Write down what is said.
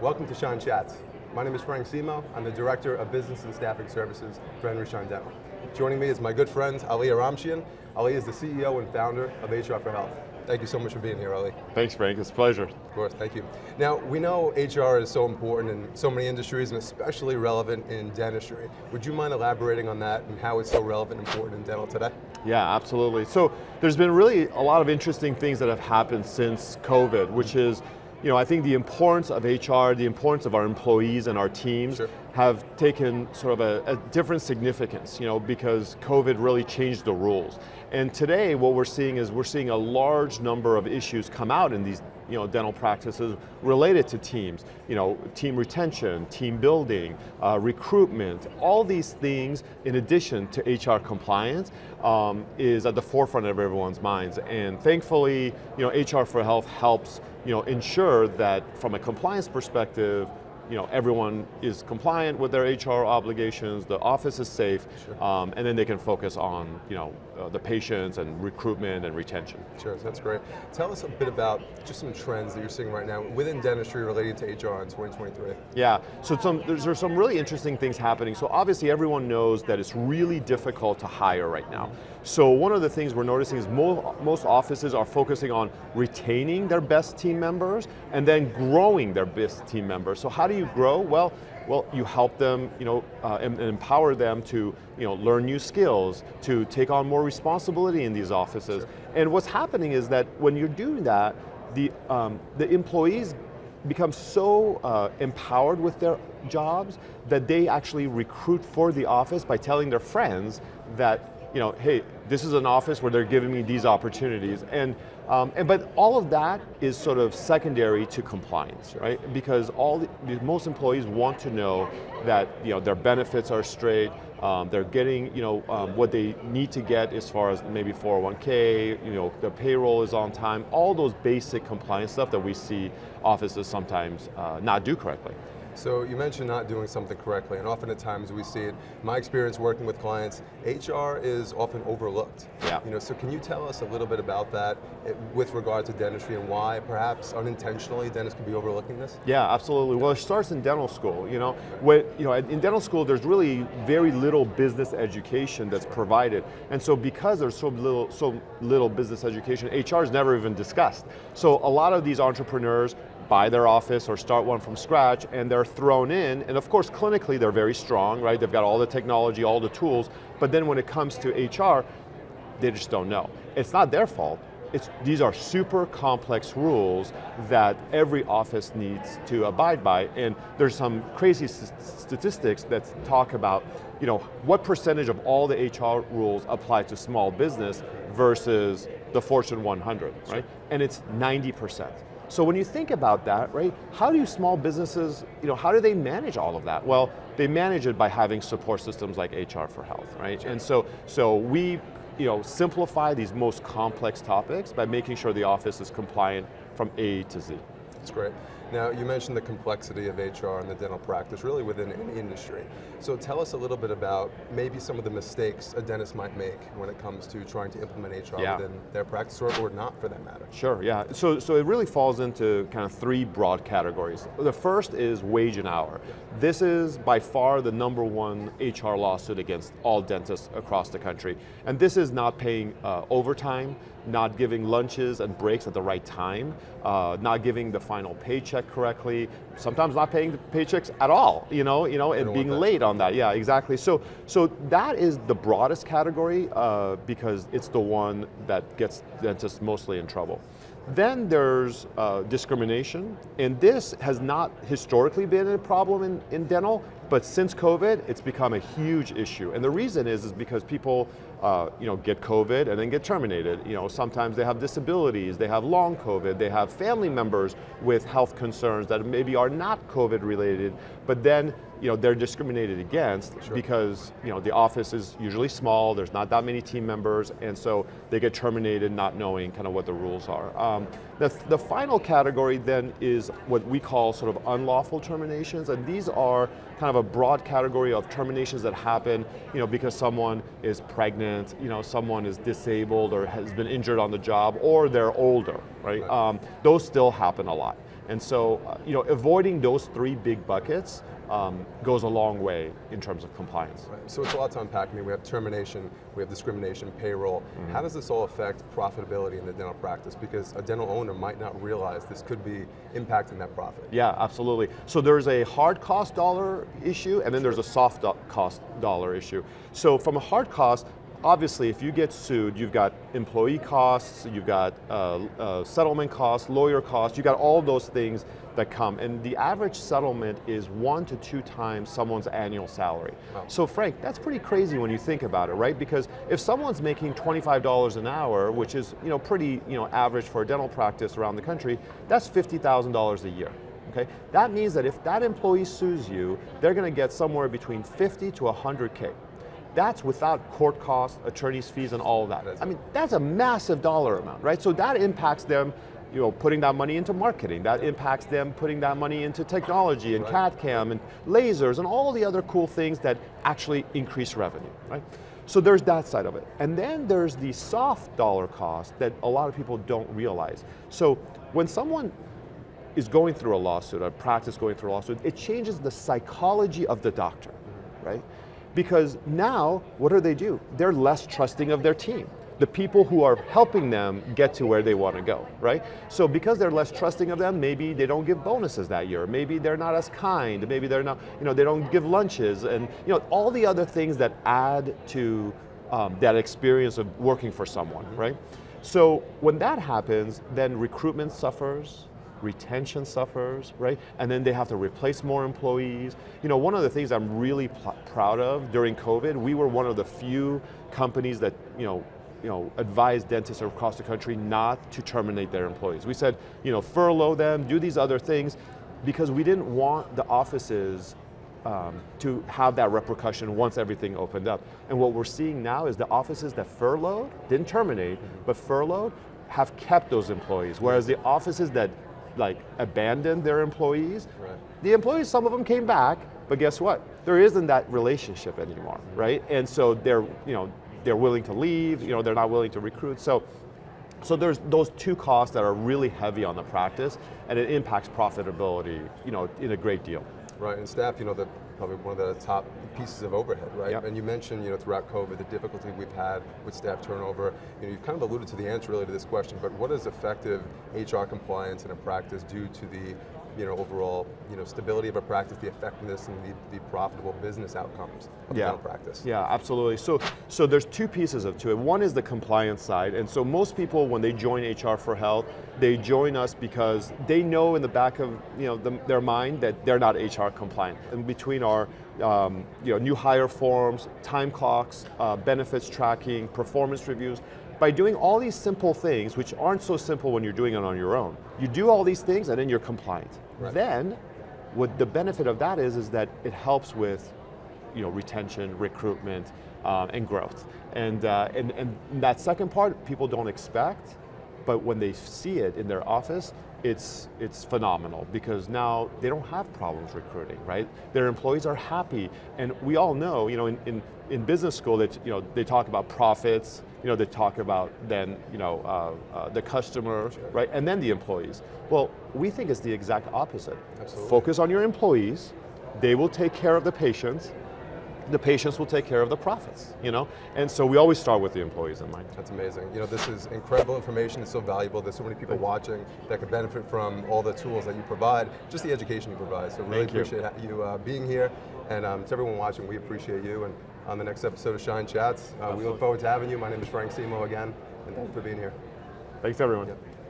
Welcome to Schein Chats. My name is Frank Semo. I'm the Director of Business and Staffing Services for Oromchian Dental. Joining me is my good friend, Ali Oromchian. Ali is the CEO and founder of HR for Health. Thank you so much for being here, Ali. Thanks, Frank. It's a pleasure. Of course, thank you. Now, we know HR is so important in so many industries and especially relevant in dentistry. Would you mind elaborating on that and how it's so relevant and important in dental today? Yeah, absolutely. So there's been really a lot of interesting things that have happened since COVID, which is, I think the importance of HR, the importance of our employees and our teams have taken sort of a different significance, because COVID really changed the rules. And today what we're seeing a large number of issues come out in these dental practices related to teams, team retention, team building, recruitment, all these things in addition to HR compliance is at the forefront of everyone's minds. And thankfully, HR for Health helps ensure that from a compliance perspective, everyone is compliant with their HR obligations, the office is safe, and then they can focus on the patients and recruitment and retention. Sure, that's great. Tell us a bit about just some trends that you're seeing right now within dentistry related to HR in 2023. Yeah, so there's some really interesting things happening. So obviously everyone knows that it's really difficult to hire right now. So one of the things we're noticing is most offices are focusing on retaining their best team members and then growing their best team members. So how do you grow? Well, you help them, and empower them to, learn new skills, to take on more responsibility in these offices. And what's happening is that when you're doing that, the employees become so empowered with their jobs that they actually recruit for the office by telling their friends that, hey, this is an office where they're giving me these opportunities. But all of that is sort of secondary to compliance, right? Because most employees want to know that their benefits are straight, they're getting what they need to get as far as maybe 401k, the payroll is on time, all those basic compliance stuff that we see offices sometimes not do correctly. So you mentioned not doing something correctly, and often at times we see it. My experience working with clients, HR is often overlooked. Yeah. So can you tell us a little bit about that with regard to dentistry and why perhaps unintentionally dentists could be overlooking this? Yeah, absolutely. Well, it starts in dental school. In dental school, there's really very little business education that's provided, and so because there's so little business education, HR is never even discussed. So a lot of these entrepreneurs buy their office or start one from scratch, and they're thrown in, and of course clinically they're very strong, right? They've got all the technology, all the tools, but then when it comes to HR, they just don't know. It's not their fault. These are super complex rules that every office needs to abide by, and there's some crazy statistics that talk about what percentage of all the HR rules apply to small business versus the Fortune 100, right? And it's 90%. So when you think about that, right, how do small businesses, how do they manage all of that? Well, they manage it by having support systems like HR for Health, right? And so we, simplify these most complex topics by making sure the office is compliant from A to Z. That's great. Now, you mentioned the complexity of HR in the dental practice, really within any industry. So tell us a little bit about maybe some of the mistakes a dentist might make when it comes to trying to implement HR within their practice, or not for that matter. Sure, yeah. So it really falls into kind of three broad categories. The first is wage and hour. This is by far the #1 HR lawsuit against all dentists across the country. And this is not paying overtime, not giving lunches and breaks at the right time, not giving the final paycheck correctly, sometimes not paying the paychecks at all, and being late on that. Yeah, exactly. So that is the broadest category because it's the one that gets dentists mostly in trouble. Then there's discrimination, and this has not historically been a problem in dental, but since COVID, it's become a huge issue. And the reason is because people get COVID and then get terminated. Sometimes they have disabilities, they have long COVID, they have family members with health concerns that maybe are not COVID related, but then they're discriminated against because the office is usually small, there's not that many team members, and so they get terminated not knowing kind of what the rules are. The final category then is what we call sort of unlawful terminations, and these are kind of a broad category of terminations that happen because someone is pregnant, someone is disabled or has been injured on the job, or they're older, right? Those still happen a lot. And so, avoiding those three big buckets goes a long way in terms of compliance. Right. So it's a lot to unpack. I mean, we have termination, we have discrimination, payroll. How does this all affect profitability in the dental practice? Because a dental owner might not realize this could be impacting that profit. Yeah, absolutely. So there's a hard cost dollar issue, and then there's a soft cost dollar issue. So from a hard cost, obviously, if you get sued, you've got employee costs, you've got settlement costs, lawyer costs, you've got all those things that come. And the average settlement is 1 to 2 times someone's annual salary. Wow. So Frank, that's pretty crazy when you think about it, right? Because if someone's making $25 an hour, which is pretty average for a dental practice around the country, that's $50,000 a year. Okay? That means that if that employee sues you, they're going to get somewhere between 50 to 100K. That's without court costs, attorney's fees, and all of that. I mean, that's a massive dollar amount, right? So that impacts them, putting that money into marketing. That impacts them putting that money into technology and CAD/CAM and lasers and all the other cool things that actually increase revenue, right? So there's that side of it. And then there's the soft dollar cost that a lot of people don't realize. So when someone is going through a lawsuit, a practice going through a lawsuit, it changes the psychology of the doctor, right? Because now, what do? They're less trusting of their team, the people who are helping them get to where they want to go, right? So because they're less trusting of them, maybe they don't give bonuses that year, maybe they're not as kind, maybe they're not, they don't give lunches, and all the other things that add to that experience of working for someone, right? So when that happens, then recruitment suffers, retention suffers, right? And then they have to replace more employees. One of the things I'm really proud of during COVID, we were one of the few companies that, advised dentists across the country not to terminate their employees. We said, furlough them, do these other things, because we didn't want the offices to have that repercussion once everything opened up. And what we're seeing now is the offices that furloughed, didn't terminate, but furloughed, have kept those employees, whereas the offices that abandoned their employees. Right. The employees, some of them came back, but guess what? There isn't that relationship anymore, right? And so they're willing to leave, they're not willing to recruit. So there's those two costs that are really heavy on the practice, and it impacts profitability, in a great deal. Right, and staff, probably one of the top pieces of overhead, right? Yep. And you mentioned, throughout COVID, the difficulty we've had with staff turnover. You've kind of alluded to the answer really to this question, but what does effective HR compliance in a practice do to the overall stability of a practice, the effectiveness, and the profitable business outcomes of the dental practice? Yeah, absolutely. So there's two pieces to it. One is the compliance side, and so most people, when they join HR for Health, they join us because they know in the back of their mind that they're not HR compliant. And between our new hire forms, time clocks, benefits tracking, performance reviews, by doing all these simple things, which aren't so simple when you're doing it on your own, you do all these things and then you're compliant. Right. Then, what the benefit of that is that it helps with retention, recruitment, and growth. And that second part, people don't expect, but when they see it in their office, it's phenomenal, because now they don't have problems recruiting, right? Their employees are happy, and we all know, in business school that they talk about profits, they talk about then the customer, right, and then the employees. Well, we think it's the exact opposite. Absolutely. Focus on your employees; they will take care of the patients. The patients will take care of the profits, And so we always start with the employees in mind. That's amazing. This is incredible information. It's so valuable. There's so many people watching that could benefit from all the tools that you provide, just the education you provide. So really appreciate you being here. And to everyone watching, we appreciate you. And on the next episode of Schein Chats, we look forward to having you. My name is Frank Semo again, and thanks for being here. Thanks, everyone. Yep.